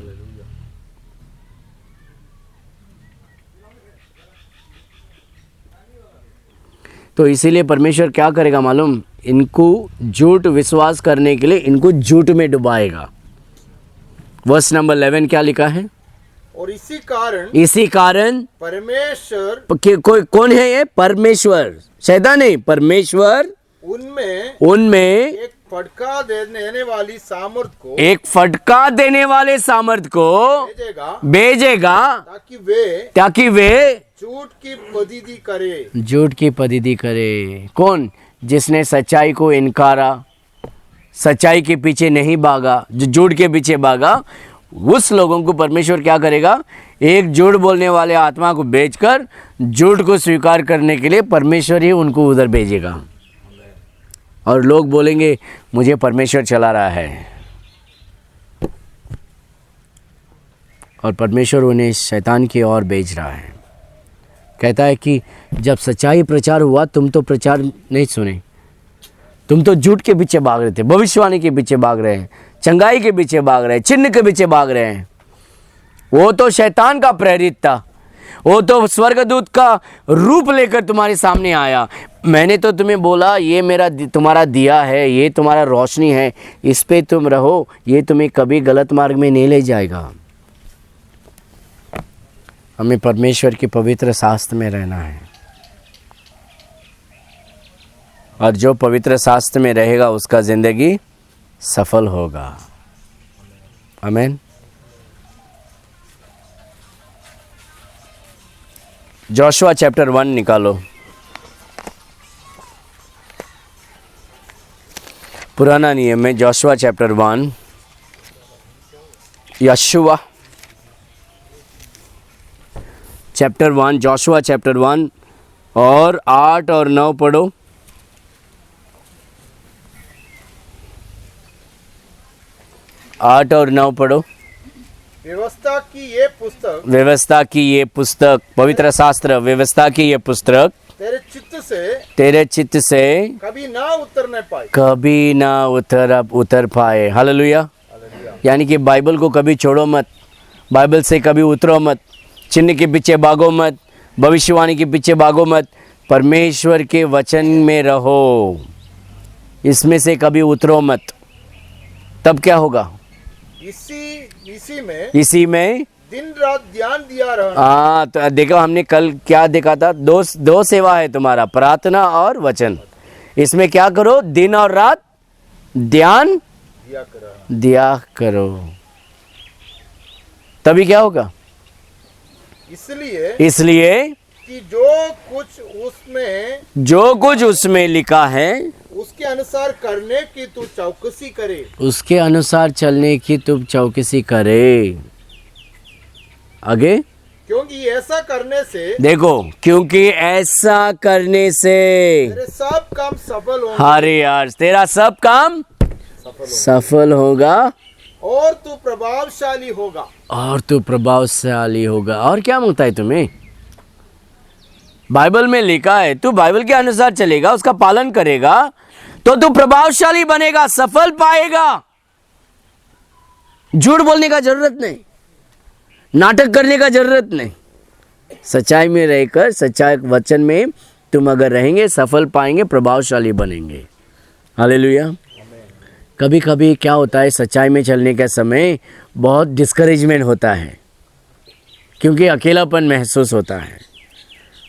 तो इसीलिए परमेश्वर क्या करेगा मालूम? इनको झूठ विश्वास करने के लिए इनको झूठ में डुबाएगा। वर्स नंबर 11 क्या लिखा है?
और इसी कारण
परमेश्वर, कोई कौन है ये? परमेश्वर, शैतान नहीं, परमेश्वर उनमें
एक फटका देने वाली
सामर्थ को भेजेगा ताकि वे
झूठ की
पदीदी करे। कौन? जिसने सच्चाई को इनकारा, सच्चाई के पीछे नहीं भागा, जो झूठ के पीछे भागा, उस लोगों को परमेश्वर क्या करेगा? एक झूठ बोलने वाले आत्मा को भेजकर झूठ को स्वीकार करने के लिए परमेश्वर ही उनको उधर भेजेगा। और लोग बोलेंगे मुझे परमेश्वर चला रहा है, और परमेश्वर उन्हें शैतान की ओर भेज रहा है। कहता है कि जब सच्चाई प्रचार हुआ तुम तो प्रचार नहीं सुने, तुम तो झूठ के पीछे भाग रहे थे, भविष्यवाणी के पीछे भाग रहे हैं, चंगाई के पीछे भाग रहे हैं, चिन्ह के पीछे भाग रहे हैं। वो तो शैतान का प्रेरित था, वो तो स्वर्गदूत का रूप लेकर तुम्हारे सामने आया। मैंने तो तुम्हें बोला ये मेरा तुम्हारा दिया है, ये तुम्हारा रोशनी है, इस पे तुम रहो, ये तुम्हें कभी गलत मार्ग में नहीं ले जाएगा। हमें परमेश्वर के पवित्र शास्त्र में रहना है, और जो पवित्र शास्त्र में रहेगा उसका ज़िंदगी सफल होगा। आमीन। जोशुआ चैप्टर 1 निकालो। पुराना नियम में Joshua chapter 1, यशुआ chapter 1, Joshua chapter 1 और 8 और 9 पढ़ो। आठ और 9 पढ़ो।
व्यवस्था की ये
पुस्तक, पवित्र शास्त्र, व्यवस्था की ये पुस्तक तेरे चित्त से
कभी ना
उतर पाए। हालेलुया। यानी कि बाइबल को कभी छोड़ो मत, बाइबल से कभी उतरो मत, चिन्ह के पीछे भागो मत, भविष्यवाणी के पीछे भागो मत, परमेश्वर के वचन में रहो, इसमें से कभी उतरो मत। तब क्या होगा?
इसी में दिन रात ध्यान दिया रहना।
हाँ, तो देखो हमने कल क्या देखा था, दो सेवा है तुम्हारा, प्रार्थना और वचन। इसमें क्या करो? दिन और रात ध्यान दिया करो, तभी क्या होगा? इसलिए
कि जो कुछ उसमें
लिखा है
उसके अनुसार करने की तू चौकसी करे,
उसके अनुसार चलने की तू चौकसी करे। आगे,
क्योंकि ऐसा करने से,
देखो, क्योंकि ऐसा करने से
तेरे सब काम सफल होंगे।
अरे यार, तेरा सब काम सफल होगा
और तू प्रभावशाली होगा।
और क्या मांगता है तुम्हें? बाइबल में लिखा है, तू बाइबल के अनुसार चलेगा, उसका पालन करेगा, तो तू प्रभावशाली बनेगा, सफल पाएगा। झूठ बोलने का जरूरत नहीं, नाटक करने का जरूरत नहीं। सच्चाई में रहकर, सच्चाई वचन में तुम अगर रहेंगे, सफल पाएंगे, प्रभावशाली बनेंगे। हालेलुया। कभी कभी क्या होता है, सच्चाई में चलने के समय बहुत डिस्करेजमेंट होता है, क्योंकि अकेलापन महसूस होता है।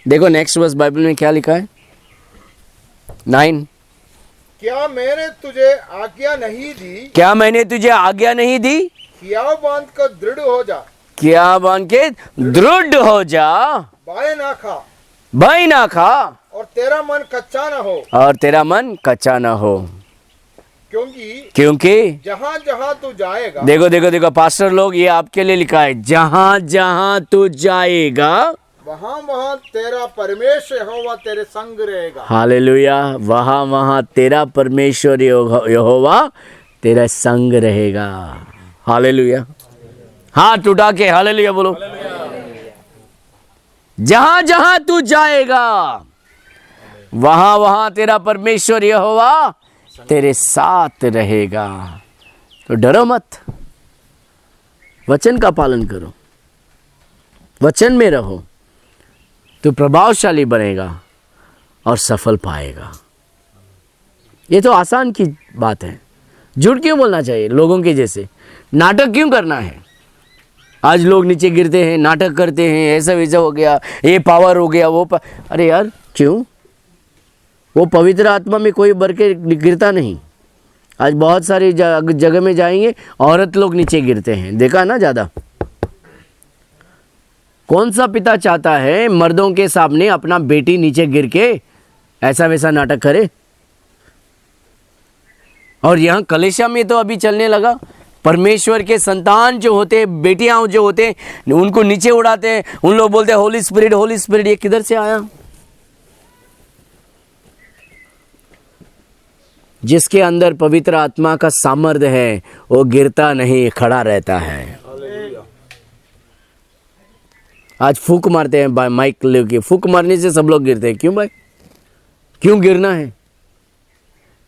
देखो नेक्स्ट वर्स बाइबल में क्या लिखा है, 9।
क्या मैंने तुझे आज्ञा नहीं दी? हियाव बांध कर दृढ़ हो जा।
क्या बांध के दृढ़ हो जा। बाई ना खा।
और तेरा मन कच्चा न हो।
क्योंकि
जहाँ जहाँ तू जाएगा,
देखो पास्टर लोग, ये आपके लिए लिखा है, जहाँ जहाँ तू जाएगा
वहाँ तेरा परमेश्वर यहोवा तेरे संग रहेगा।
हालेलुया। वहाँ तेरा परमेश्वर यहोवा तेरा संग रहेगा। हालेलुया। हाथ उठा के हालेलुया बोलो। जहाँ जहाँ तू जाएगा वहाँ तेरा परमेश्वर यहोवा तेरे साथ रहेगा। तो डरो मत, वचन का पालन करो, वचन में रहो, तो प्रभावशाली बनेगा और सफल पाएगा। ये तो आसान की बात है। झूठ क्यों बोलना चाहिए लोगों के जैसे? नाटक क्यों करना है? आज लोग नीचे गिरते हैं, नाटक करते हैं, ऐसा वैसा हो गया, ये पावर हो गया, अरे यार क्यों? वो पवित्र आत्मा में कोई भर के गिरता नहीं। आज बहुत सारी जगह में जाएंगे, औरत लोग नीचे गिरते हैं, देखा ना ज़्यादा। कौन सा पिता चाहता है मर्दों के सामने अपना बेटी नीचे गिर के ऐसा वैसा नाटक करे? और यहाँ कलेशा में तो अभी चलने लगा, परमेश्वर के संतान जो होते, बेटियां जो होते, उनको नीचे उड़ाते हैं। उन लोग बोलते हैं होली स्पिरिट, होली स्पिरिट। ये किधर से आया? जिसके अंदर पवित्र आत्मा का सामर्थ्य है वो गिरता नहीं, खड़ा रहता है। आज फूक मारते हैं माइक लेके, फूक मारने से सब लोग गिरते हैं। क्यों भाई? क्यों गिरना है?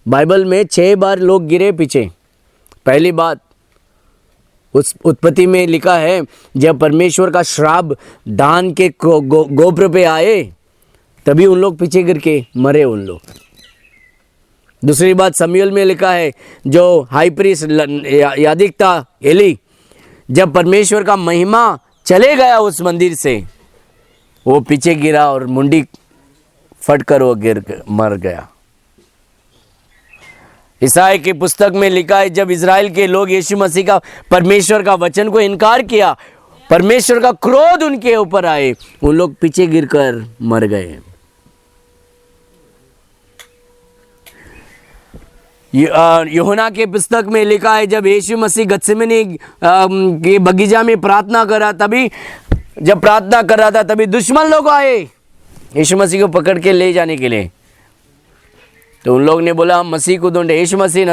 बाइबल में 6 बार लोग गिरे पीछे। पहली बात, उस उत्पत्ति में लिखा है, जब परमेश्वर का श्राप दान के गोत्र पे आए तभी उन लोग पीछे गिर के मरे उन लोग। दूसरी बात, शमूएल में लिखा है, जो हाई प्रीस्ट याजक था एली, जब परमेश्वर का महिमा चले गया उस मंदिर से, वो पीछे गिरा और मुंडी फटकर वो मर गया। ईसाई की पुस्तक में लिखा है, जब इजराइल के लोग यीशु मसीह का, परमेश्वर का वचन को इनकार किया, परमेश्वर का क्रोध उनके ऊपर आए, उन लोग पीछे गिरकर मर गए। यूहन्ना के पुस्तक में लिखा है, जब यीशु मसीह गत्सेमनी के बगीचा में प्रार्थना करा, तभी जब प्रार्थना कर रहा था तभी दुश्मन लोग आए यीशु मसीह को पकड़ के ले जाने के लिए। तो उन लोग ने बोला हम मसीह को ढूंढ रहे, यीशु मसीह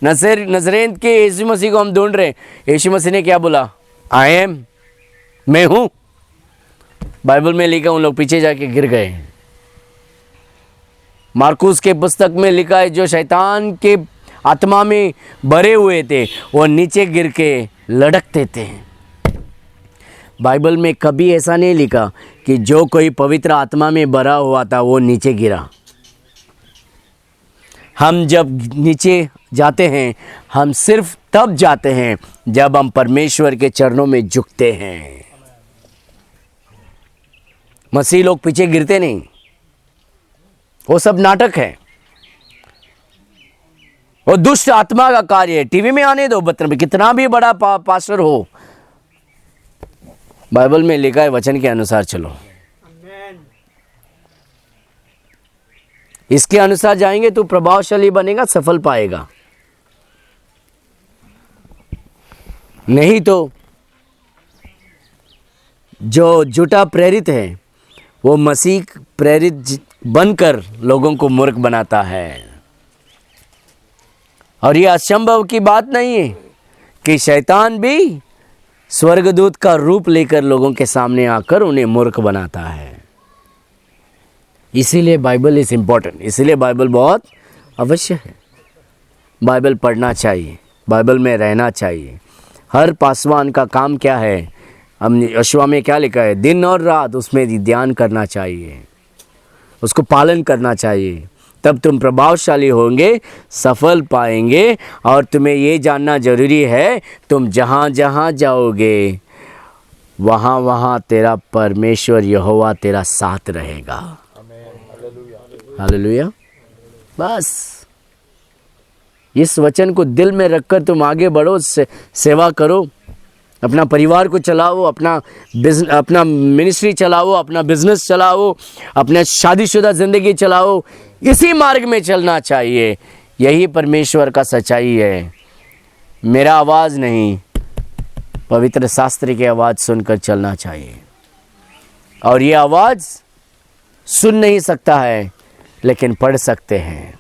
नजरेत के यीशु मसीह को हम ढूंढ रहे। यीशु मसीह ने क्या बोला? आई एम, मैं हूँ। बाइबल में लिखा, उन लोग पीछे जाके गिर गए। मार्कुस के पुस्तक में लिखा है, जो शैतान के आत्मा में भरे हुए थे वो नीचे गिर के लड़कते थे। बाइबल में कभी ऐसा नहीं लिखा कि जो कोई पवित्र आत्मा में भरा हुआ था वो नीचे गिरा। हम जब नीचे जाते हैं, हम सिर्फ तब जाते हैं जब हम परमेश्वर के चरणों में झुकते हैं। मसीह लोग पीछे गिरते नहीं, वो सब नाटक है, वो दुष्ट आत्मा का कार्य है। टीवी में आने दो, मतलब कितना भी बड़ा पास्टर हो, बाइबल में लिखा है वचन के अनुसार चलो। इसके अनुसार जाएंगे तो प्रभावशाली बनेगा, सफल पाएगा। नहीं तो जो झूठा प्रेरित है वो मसीह प्रेरित बनकर लोगों को मूर्ख बनाता है। और यह असंभव की बात नहीं है कि शैतान भी स्वर्गदूत का रूप लेकर लोगों के सामने आकर उन्हें मूर्ख बनाता है। इसीलिए बाइबल इज इम्पोर्टेंट, इसीलिए बाइबल बहुत अवश्य है। बाइबल पढ़ना चाहिए, बाइबल में रहना चाहिए। हर पासवान का काम क्या है, हमने यहोशुआ में क्या लिखा है, दिन और रात उसमें ध्यान करना चाहिए, उसको पालन करना चाहिए। तब तुम प्रभावशाली होंगे, सफल पाएंगे। और तुम्हें ये जानना जरूरी है, तुम जहाँ जहाँ जाओगे वहाँ वहाँ तेरा परमेश्वर यहोवा तेरा साथ रहेगा। हालेलुया। बस इस वचन को दिल में रखकर तुम आगे बढ़ो, सेवा करो, अपना परिवार को चलाओ, अपना मिनिस्ट्री चलाओ, अपना बिजनेस चलाओ, अपना शादीशुदा जिंदगी चलाओ। इसी मार्ग में चलना चाहिए। यही परमेश्वर का सच्चाई है। मेरा आवाज़ नहीं, पवित्र शास्त्र की आवाज़ सुनकर चलना चाहिए। और ये आवाज़ सुन नहीं सकता है, लेकिन पढ़ सकते हैं।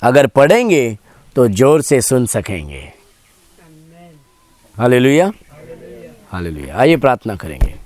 अगर पढ़ेंगे तो जोर से सुन सकेंगे। Hallelujah, hallelujah. आइए प्रार्थना करेंगे।